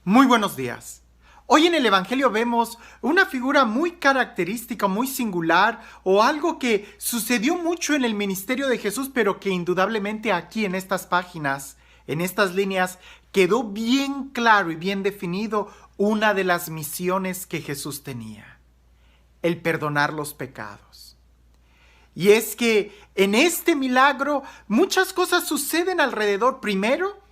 Muy buenos días. Hoy en el Evangelio vemos una figura muy característica, muy singular, o algo que sucedió mucho en el ministerio de Jesús, pero que indudablemente aquí en estas páginas, en estas líneas, quedó bien claro y bien definido una de las misiones que Jesús tenía: el perdonar los pecados. Y es que en este milagro muchas cosas suceden alrededor. Primero,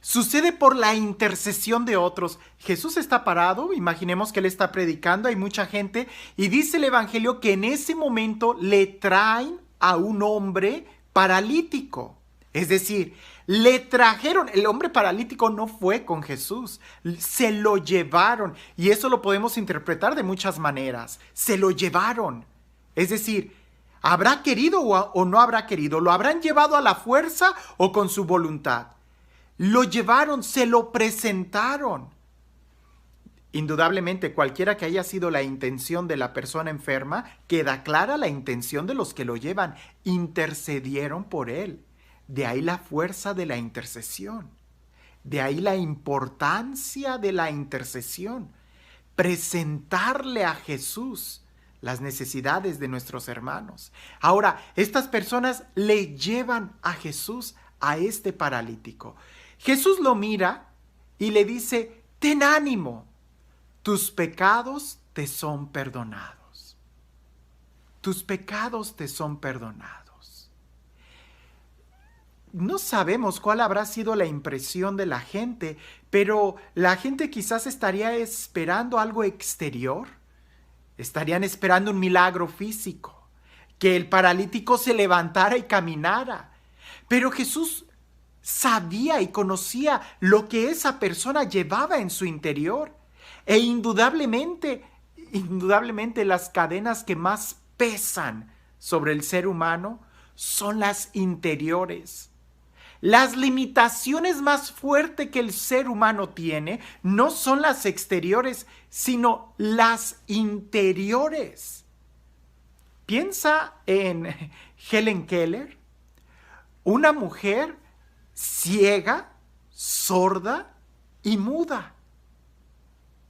sucede por la intercesión de otros. Jesús está parado, imaginemos que él está predicando, hay mucha gente, y dice el Evangelio que en ese momento le traen a un hombre paralítico. Es decir, le trajeron, el hombre paralítico no fue con Jesús, se lo llevaron, y eso lo podemos interpretar de muchas maneras. Se lo llevaron. Es decir, ¿habrá querido o no habrá querido? ¿Lo habrán llevado a la fuerza o con su voluntad? Lo llevaron, se lo presentaron. Indudablemente, cualquiera que haya sido la intención de la persona enferma, queda clara la intención de los que lo llevan. Intercedieron por él. De ahí la fuerza de la intercesión. De ahí la importancia de la intercesión. Presentarle a Jesús las necesidades de nuestros hermanos. Ahora, estas personas le llevan a Jesús a este paralítico. Jesús lo mira y le dice: ten ánimo, tus pecados te son perdonados. Tus pecados te son perdonados. No sabemos cuál habrá sido la impresión de la gente, pero la gente quizás estaría esperando algo exterior. Estarían esperando un milagro físico, que el paralítico se levantara y caminara. Pero Jesús sabía y conocía lo que esa persona llevaba en su interior. E indudablemente las cadenas que más pesan sobre el ser humano son las interiores. Las limitaciones más fuertes que el ser humano tiene no son las exteriores, sino las interiores. Piensa en Helen Keller, una mujer ciega, sorda y muda.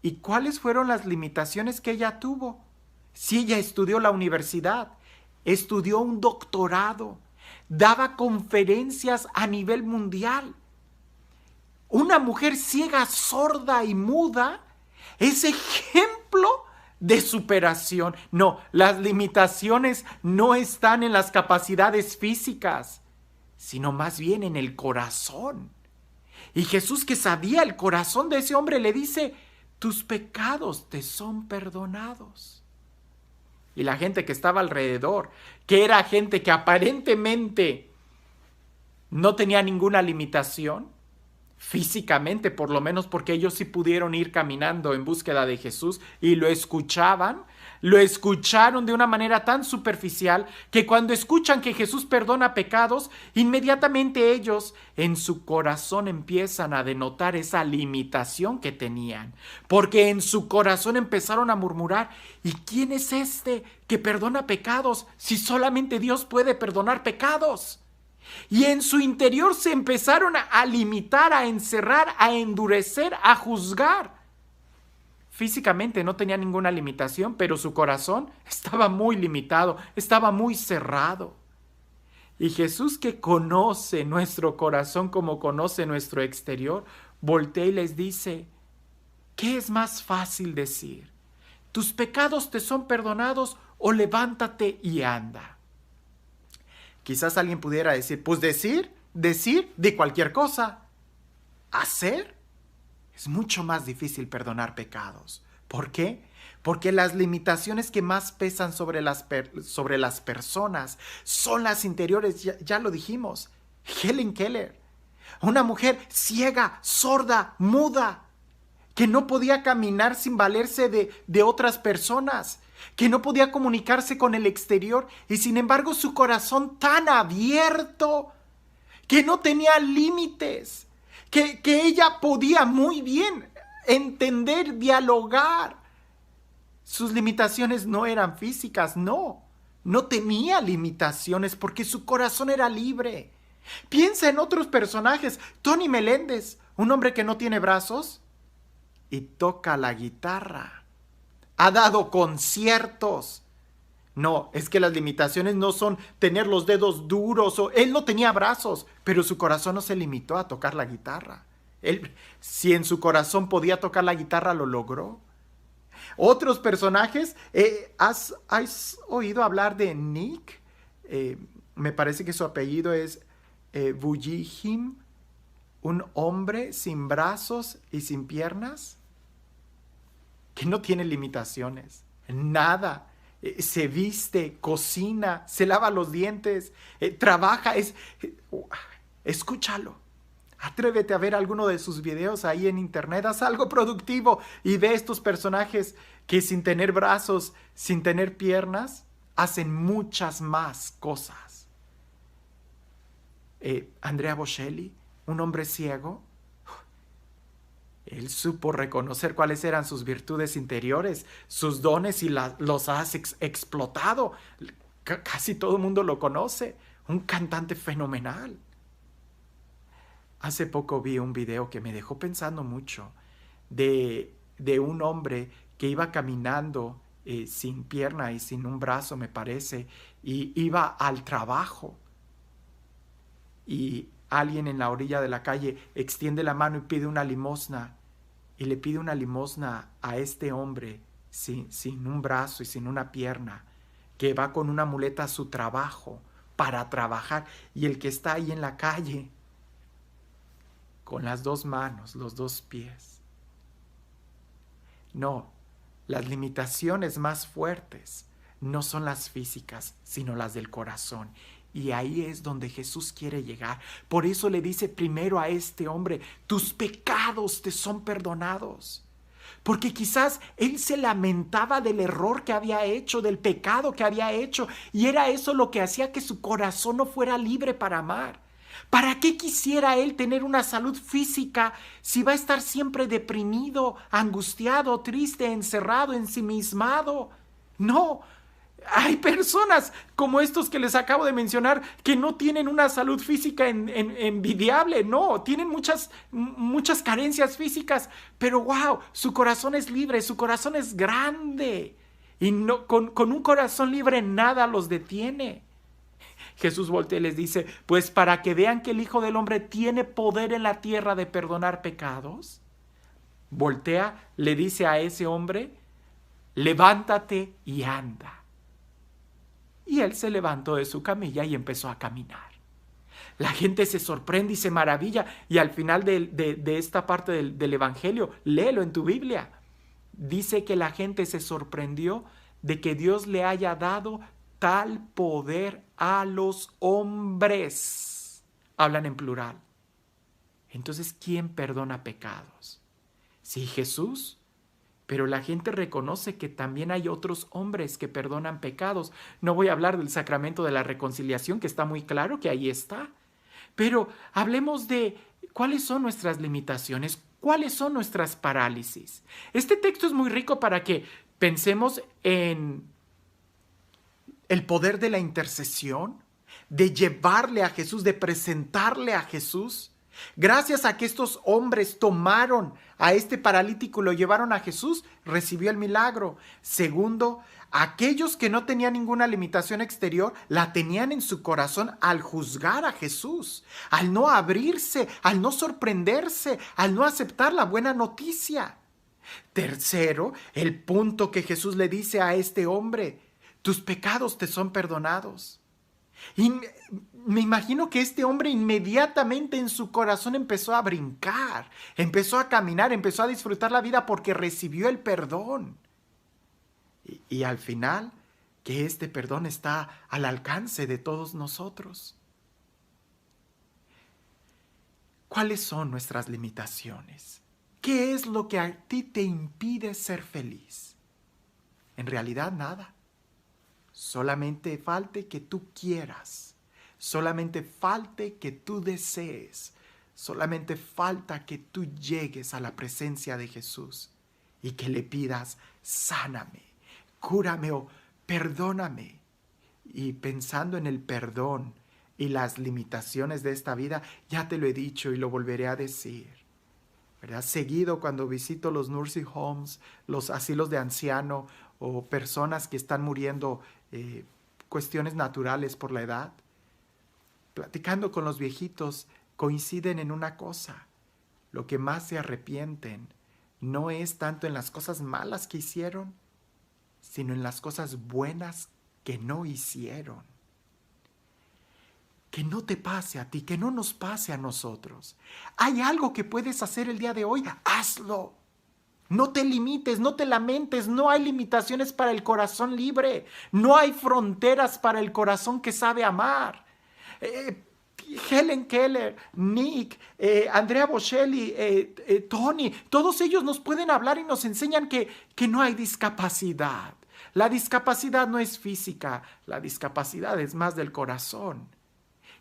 ¿Y cuáles fueron las limitaciones que ella tuvo? Si ella estudió la universidad, estudió un doctorado, daba conferencias a nivel mundial. Una mujer ciega, sorda y muda es ejemplo de superación. No, las limitaciones no están en las capacidades físicas, sino más bien en el corazón. Y Jesús, que sabía el corazón de ese hombre, le dice: tus pecados te son perdonados. Y la gente que estaba alrededor, que era gente que aparentemente no tenía ninguna limitación, físicamente por lo menos, porque ellos sí pudieron ir caminando en búsqueda de Jesús y lo escucharon de una manera tan superficial que cuando escuchan que Jesús perdona pecados, inmediatamente ellos en su corazón empiezan a denotar esa limitación que tenían, porque en su corazón empezaron a murmurar: ¿y quién es este que perdona pecados si solamente Dios puede perdonar pecados? Y en su interior se empezaron a limitar, a encerrar, a endurecer, a juzgar. Físicamente no tenía ninguna limitación, pero su corazón estaba muy limitado, estaba muy cerrado. Y Jesús, que conoce nuestro corazón como conoce nuestro exterior, voltea y les dice: ¿qué es más fácil decir? ¿Tus pecados te son perdonados o levántate y anda? Quizás alguien pudiera decir: pues decir de cualquier cosa. Hacer es mucho más difícil perdonar pecados. ¿Por qué? Porque las limitaciones que más pesan sobre las personas son las interiores. Ya lo dijimos. Helen Keller, una mujer ciega, sorda, muda, que no podía caminar sin valerse de otras personas, que no podía comunicarse con el exterior, y sin embargo su corazón tan abierto, que no tenía límites, que ella podía muy bien entender, dialogar. Sus limitaciones no eran físicas, no tenía limitaciones porque su corazón era libre. Piensa en otros personajes. Tony Meléndez, un hombre que no tiene brazos, y toca la guitarra. Ha dado conciertos. No, es que las limitaciones no son tener los dedos duros. Él no tenía brazos, pero su corazón no se limitó a tocar la guitarra. Él, si en su corazón podía tocar la guitarra, lo logró. Otros personajes, ¿has oído hablar de Nick? Me parece que su apellido es Vujihim, un hombre sin brazos y sin piernas, que no tiene limitaciones, nada. Se viste, cocina, se lava los dientes, trabaja, escúchalo. Atrévete a ver alguno de sus videos ahí en internet, haz algo productivo y ve estos personajes que sin tener brazos, sin tener piernas, hacen muchas más cosas. Andrea Bocelli, un hombre ciego, él supo reconocer cuáles eran sus virtudes interiores, sus dones y los ha explotado. Casi todo el mundo lo conoce, un cantante fenomenal. Hace poco vi un video que me dejó pensando mucho de un hombre que iba caminando sin pierna y sin un brazo, me parece, y iba al trabajo. Y alguien en la orilla de la calle extiende la mano y pide una limosna. Y le pide una limosna a este hombre sin un brazo y sin una pierna, que va con una muleta a su trabajo para trabajar. Y el que está ahí en la calle, con las dos manos, los dos pies. No, las limitaciones más fuertes no son las físicas, sino las del corazón. Y ahí es donde Jesús quiere llegar. Por eso le dice primero a este hombre, tus pecados te son perdonados. Porque quizás él se lamentaba del error que había hecho, del pecado que había hecho, y era eso lo que hacía que su corazón no fuera libre para amar. ¿Para qué quisiera él tener una salud física si va a estar siempre deprimido, angustiado, triste, encerrado, ensimismado? No, hay personas como estos que les acabo de mencionar que no tienen una salud física envidiable, no, tienen muchas carencias físicas, pero wow, su corazón es libre, su corazón es grande y no, con un corazón libre nada los detiene. Jesús voltea y les dice, pues para que vean que el Hijo del Hombre tiene poder en la tierra de perdonar pecados, voltea, le dice a ese hombre, levántate y anda. Y él se levantó de su camilla y empezó a caminar. La gente se sorprende y se maravilla, y al final de esta parte del Evangelio, léelo en tu Biblia, dice que la gente se sorprendió de que Dios le haya dado tal poder a los hombres. Hablan en plural. Entonces, ¿quién perdona pecados? Sí, Jesús. Pero la gente reconoce que también hay otros hombres que perdonan pecados. No voy a hablar del sacramento de la reconciliación, que está muy claro que ahí está. Pero hablemos de cuáles son nuestras limitaciones, cuáles son nuestras parálisis. Este texto es muy rico para que pensemos en el poder de la intercesión, de llevarle a Jesús, de presentarle a Jesús. Gracias a que estos hombres tomaron a este paralítico y lo llevaron a Jesús, recibió el milagro. Segundo, aquellos que no tenían ninguna limitación exterior, la tenían en su corazón al juzgar a Jesús, al no abrirse, al no sorprenderse, al no aceptar la buena noticia. Tercero, el punto que Jesús le dice a este hombre, tus pecados te son perdonados. Y me imagino que este hombre inmediatamente en su corazón empezó a brincar, empezó a caminar, empezó a disfrutar la vida porque recibió el perdón. Y al final, que este perdón está al alcance de todos nosotros. ¿Cuáles son nuestras limitaciones? ¿Qué es lo que a ti te impide ser feliz? En realidad nada. Solamente falte que tú quieras, solamente falte que tú desees, solamente falta que tú llegues a la presencia de Jesús y que le pidas, sáname, cúrame o perdóname. Y pensando en el perdón y las limitaciones de esta vida, ya te lo he dicho y lo volveré a decir. ¿verdad? Seguido cuando visito los nursing homes, los asilos de anciano o personas que están muriendo cuestiones naturales por la edad, platicando con los viejitos, coinciden en una cosa: lo que más se arrepienten no es tanto en las cosas malas que hicieron, sino en las cosas buenas que no hicieron. Que no te pase a ti, que no nos pase a nosotros. Hay algo que puedes hacer el día de hoy, hazlo. No te limites, no te lamentes, no hay limitaciones para el corazón libre, no hay fronteras para el corazón que sabe amar. Helen Keller, Nick, Andrea Bocelli, Tony, todos ellos nos pueden hablar y nos enseñan que no hay discapacidad. La discapacidad no es física, la discapacidad es más del corazón.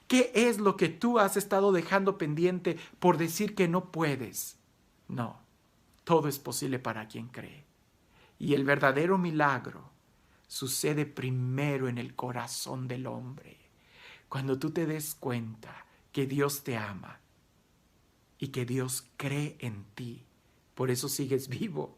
¿Qué es lo que tú has estado dejando pendiente por decir que no puedes? No, todo es posible para quien cree. Y el verdadero milagro sucede primero en el corazón del hombre. Cuando tú te des cuenta que Dios te ama y que Dios cree en ti, por eso sigues vivo,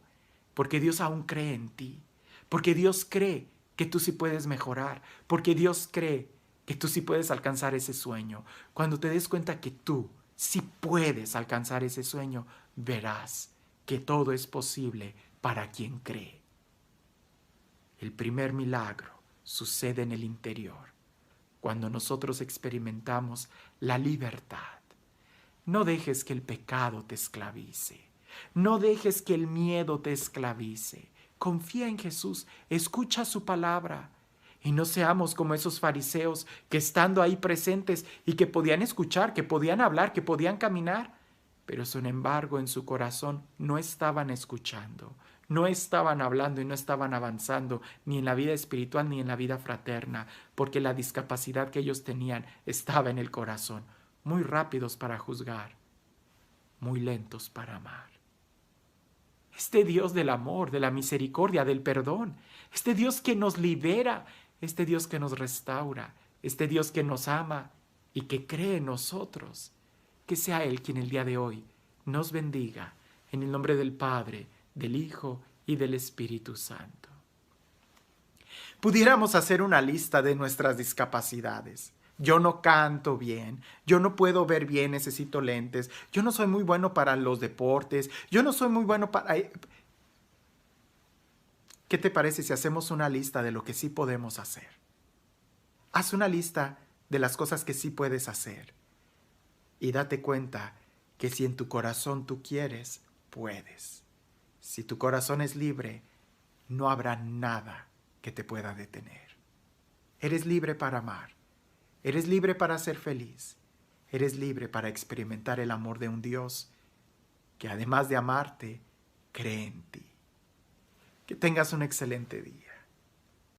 porque Dios aún cree en ti, porque Dios cree que tú sí puedes mejorar, porque Dios cree que tú sí puedes alcanzar ese sueño. Cuando te des cuenta que tú sí puedes alcanzar ese sueño, verás que todo es posible para quien cree. El primer milagro sucede en el interior, cuando nosotros experimentamos la libertad. No dejes que el pecado te esclavice. No dejes que el miedo te esclavice. Confía en Jesús, escucha su palabra. Y no seamos como esos fariseos que estando ahí presentes y que podían escuchar, que podían hablar, que podían caminar, pero sin embargo en su corazón no estaban escuchando, no estaban hablando y no estaban avanzando ni en la vida espiritual ni en la vida fraterna, porque la discapacidad que ellos tenían estaba en el corazón. Muy rápidos para juzgar, muy lentos para amar. Este Dios del amor, de la misericordia, del perdón, este Dios que nos libera, este Dios que nos restaura, este Dios que nos ama y que cree en nosotros, que sea Él quien el día de hoy nos bendiga, en el nombre del Padre, del Hijo y del Espíritu Santo. Pudiéramos hacer una lista de nuestras discapacidades. Yo no canto bien, yo no puedo ver bien, necesito lentes, yo no soy muy bueno para los deportes, yo no soy muy bueno para... ¿Qué te parece si hacemos una lista de lo que sí podemos hacer? Haz una lista de las cosas que sí puedes hacer y date cuenta que si en tu corazón tú quieres, puedes. Si tu corazón es libre, no habrá nada que te pueda detener. Eres libre para amar. Eres libre para ser feliz. Eres libre para experimentar el amor de un Dios que además de amarte, cree en ti. Que tengas un excelente día.